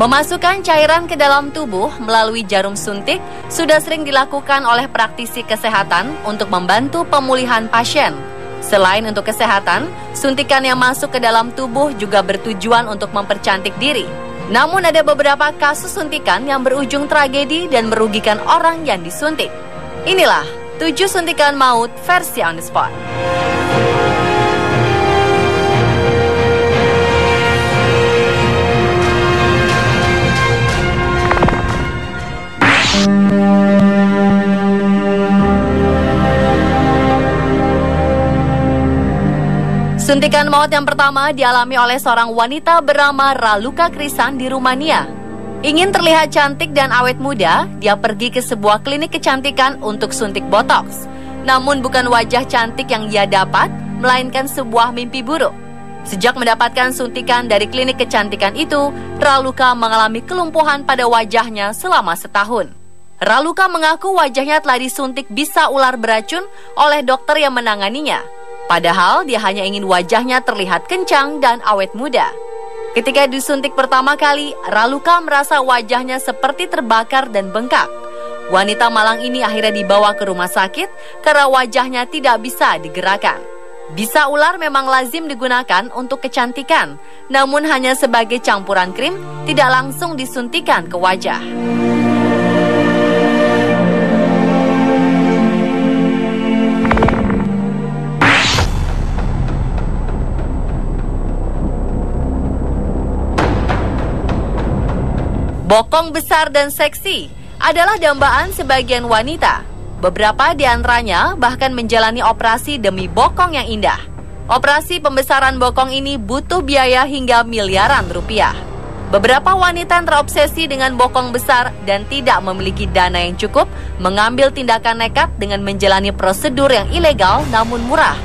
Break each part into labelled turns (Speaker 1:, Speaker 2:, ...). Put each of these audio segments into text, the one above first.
Speaker 1: Memasukkan cairan ke dalam tubuh melalui jarum suntik sudah sering dilakukan oleh praktisi kesehatan untuk membantu pemulihan pasien. Selain untuk kesehatan, suntikan yang masuk ke dalam tubuh juga bertujuan untuk mempercantik diri. Namun ada beberapa kasus suntikan yang berujung tragedi dan merugikan orang yang disuntik. Inilah 7 suntikan maut versi on the spot. Suntikan maut yang pertama dialami oleh seorang wanita bernama Raluca Krisan di Rumania. Ingin terlihat cantik dan awet muda, dia pergi ke sebuah klinik kecantikan untuk suntik botox. Namun bukan wajah cantik yang ia dapat, melainkan sebuah mimpi buruk. Sejak mendapatkan suntikan dari klinik kecantikan itu, Raluca mengalami kelumpuhan pada wajahnya selama setahun. Raluca mengaku wajahnya telah disuntik bisa ular beracun oleh dokter yang menanganinya. Padahal dia hanya ingin wajahnya terlihat kencang dan awet muda. Ketika disuntik pertama kali, Raluca merasa wajahnya seperti terbakar dan bengkak. Wanita malang ini akhirnya dibawa ke rumah sakit karena wajahnya tidak bisa digerakkan. Bisa ular memang lazim digunakan untuk kecantikan, namun hanya sebagai campuran krim, tidak langsung disuntikan ke wajah. Bokong besar dan seksi adalah dambaan sebagian wanita. Beberapa di antaranya bahkan menjalani operasi demi bokong yang indah. Operasi pembesaran bokong ini butuh biaya hingga miliaran rupiah. Beberapa wanita yang terobsesi dengan bokong besar dan tidak memiliki dana yang cukup mengambil tindakan nekat dengan menjalani prosedur yang ilegal namun murah.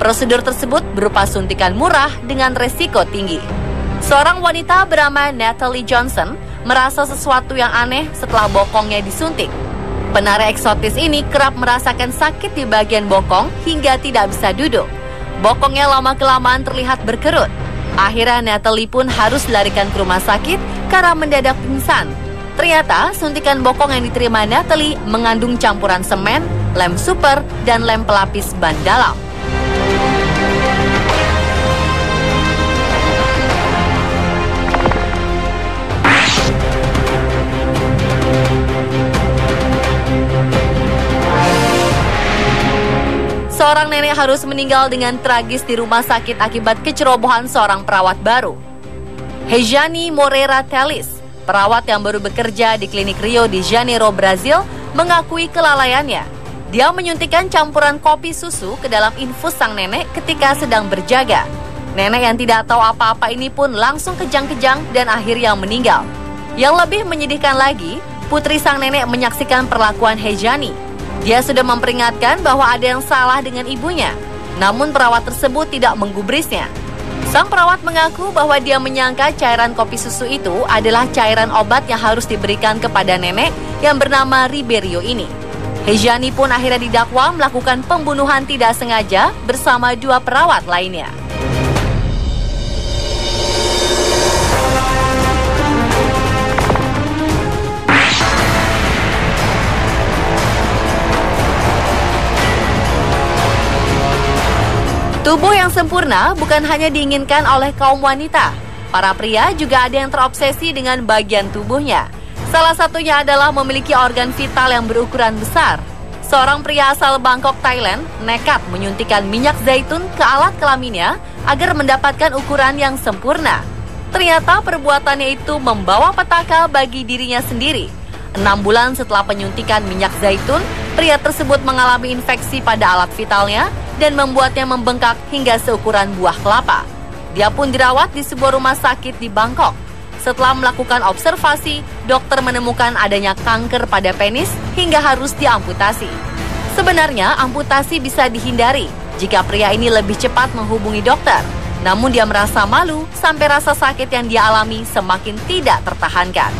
Speaker 1: Prosedur tersebut berupa suntikan murah dengan resiko tinggi. Seorang wanita bernama Natalie Johnson merasa sesuatu yang aneh setelah bokongnya disuntik. Penari eksotis ini kerap merasakan sakit di bagian bokong hingga tidak bisa duduk. Bokongnya lama-kelamaan terlihat berkerut. Akhirnya Natalie pun harus dilarikan ke rumah sakit karena mendadak pingsan. Ternyata suntikan bokong yang diterima Natalie mengandung campuran semen, lem super, dan lem pelapis ban dalam. Seorang nenek harus meninggal dengan tragis di rumah sakit akibat kecerobohan seorang perawat baru. Rejane Moreira Teles, perawat yang baru bekerja di klinik Rio de Janeiro, Brazil, mengakui kelalaiannya. Dia menyuntikkan campuran kopi susu ke dalam infus sang nenek ketika sedang berjaga. Nenek yang tidak tahu apa-apa ini pun langsung kejang-kejang dan akhirnya meninggal. Yang lebih menyedihkan lagi, putri sang nenek menyaksikan perlakuan Rejane. Dia sudah memperingatkan bahwa ada yang salah dengan ibunya, namun perawat tersebut tidak menggubrisnya. Sang perawat mengaku bahwa dia menyangka cairan kopi susu itu adalah cairan obat yang harus diberikan kepada nenek yang bernama Ribeiro ini. Rejane pun akhirnya didakwa melakukan pembunuhan tidak sengaja bersama 2 perawat lainnya. Tubuh yang sempurna bukan hanya diinginkan oleh kaum wanita. Para pria juga ada yang terobsesi dengan bagian tubuhnya. Salah satunya adalah memiliki organ vital yang berukuran besar. Seorang pria asal Bangkok, Thailand, nekat menyuntikkan minyak zaitun ke alat kelaminnya agar mendapatkan ukuran yang sempurna. Ternyata perbuatannya itu membawa petaka bagi dirinya sendiri. 6 bulan setelah penyuntikan minyak zaitun, pria tersebut mengalami infeksi pada alat vitalnya dan membuatnya membengkak hingga seukuran buah kelapa. Dia pun dirawat di sebuah rumah sakit di Bangkok. Setelah melakukan observasi, dokter menemukan adanya kanker pada penis hingga harus diamputasi. Sebenarnya amputasi bisa dihindari jika pria ini lebih cepat menghubungi dokter. Namun dia merasa malu sampai rasa sakit yang dia alami semakin tidak tertahankan.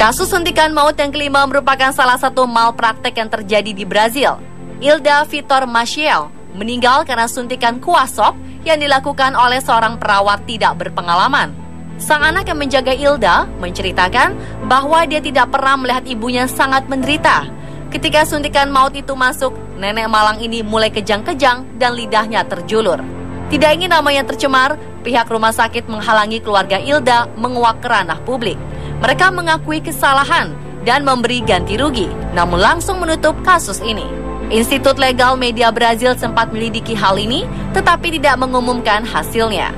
Speaker 1: Kasus suntikan maut yang kelima merupakan salah satu malpraktek yang terjadi di Brazil. Hilda Vitor Maciel meninggal karena suntikan kuah sop yang dilakukan oleh seorang perawat tidak berpengalaman. Sang anak yang menjaga Hilda menceritakan bahwa dia tidak pernah melihat ibunya sangat menderita. Ketika suntikan maut itu masuk, nenek malang ini mulai kejang-kejang dan lidahnya terjulur. Tidak ingin namanya tercemar, pihak rumah sakit menghalangi keluarga Hilda menguak ke ranah publik. Mereka mengakui kesalahan dan memberi ganti rugi, namun langsung menutup kasus ini. Institut Legal Media Brazil sempat melidiki hal ini, tetapi tidak mengumumkan hasilnya.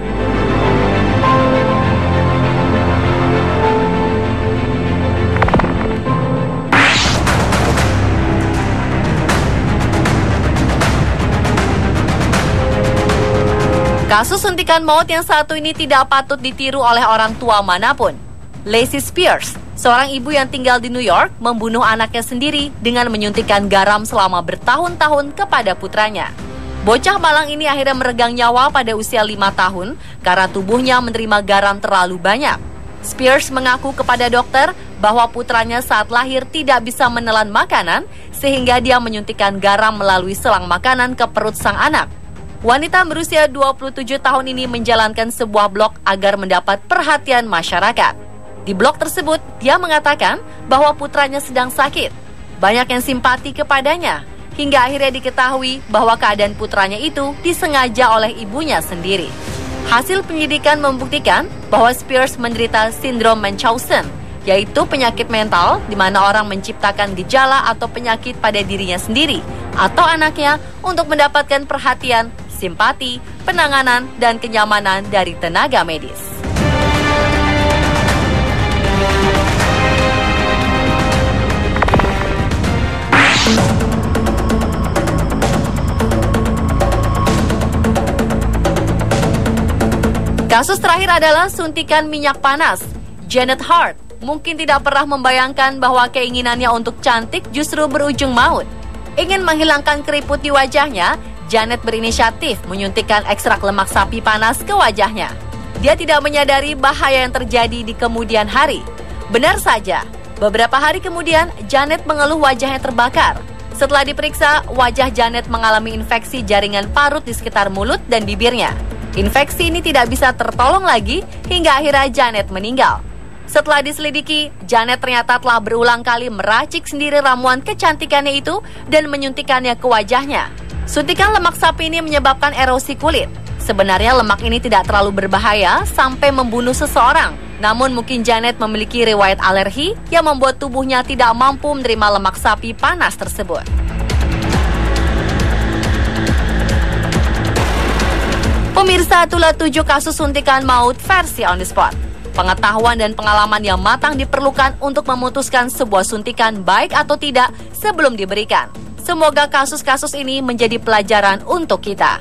Speaker 1: Kasus suntikan maut yang satu ini tidak patut ditiru oleh orang tua manapun. Lacey Spears, seorang ibu yang tinggal di New York, membunuh anaknya sendiri dengan menyuntikkan garam selama bertahun-tahun kepada putranya. Bocah malang ini akhirnya meregang nyawa pada usia 5 tahun karena tubuhnya menerima garam terlalu banyak. Spears mengaku kepada dokter bahwa putranya saat lahir tidak bisa menelan makanan sehingga dia menyuntikkan garam melalui selang makanan ke perut sang anak. Wanita berusia 27 tahun ini menjalankan sebuah blog agar mendapat perhatian masyarakat. Di blog tersebut, dia mengatakan bahwa putranya sedang sakit. Banyak yang simpati kepadanya, hingga akhirnya diketahui bahwa keadaan putranya itu disengaja oleh ibunya sendiri. Hasil penyelidikan membuktikan bahwa Spears menderita sindrom Munchausen, yaitu penyakit mental di mana orang menciptakan gejala atau penyakit pada dirinya sendiri atau anaknya untuk mendapatkan perhatian, simpati, penanganan, dan kenyamanan dari tenaga medis. Kasus terakhir adalah suntikan minyak panas. Janet Hart mungkin tidak pernah membayangkan bahwa keinginannya untuk cantik justru berujung maut. Ingin menghilangkan keriput di wajahnya, Janet berinisiatif menyuntikkan ekstrak lemak sapi panas ke wajahnya. Dia tidak menyadari bahaya yang terjadi di kemudian hari. Benar saja, beberapa hari kemudian Janet mengeluh wajahnya terbakar. Setelah diperiksa, wajah Janet mengalami infeksi jaringan parut di sekitar mulut dan bibirnya. Infeksi ini tidak bisa tertolong lagi hingga akhirnya Janet meninggal. Setelah diselidiki, Janet ternyata telah berulang kali meracik sendiri ramuan kecantikannya itu dan menyuntikannya ke wajahnya. Suntikan lemak sapi ini menyebabkan erosi kulit. Sebenarnya lemak ini tidak terlalu berbahaya sampai membunuh seseorang. Namun mungkin Janet memiliki riwayat alergi yang membuat tubuhnya tidak mampu menerima lemak sapi panas tersebut. Pemirsa, itulah 7 kasus suntikan maut versi on the spot. Pengetahuan dan pengalaman yang matang diperlukan untuk memutuskan sebuah suntikan baik atau tidak sebelum diberikan. Semoga kasus-kasus ini menjadi pelajaran untuk kita.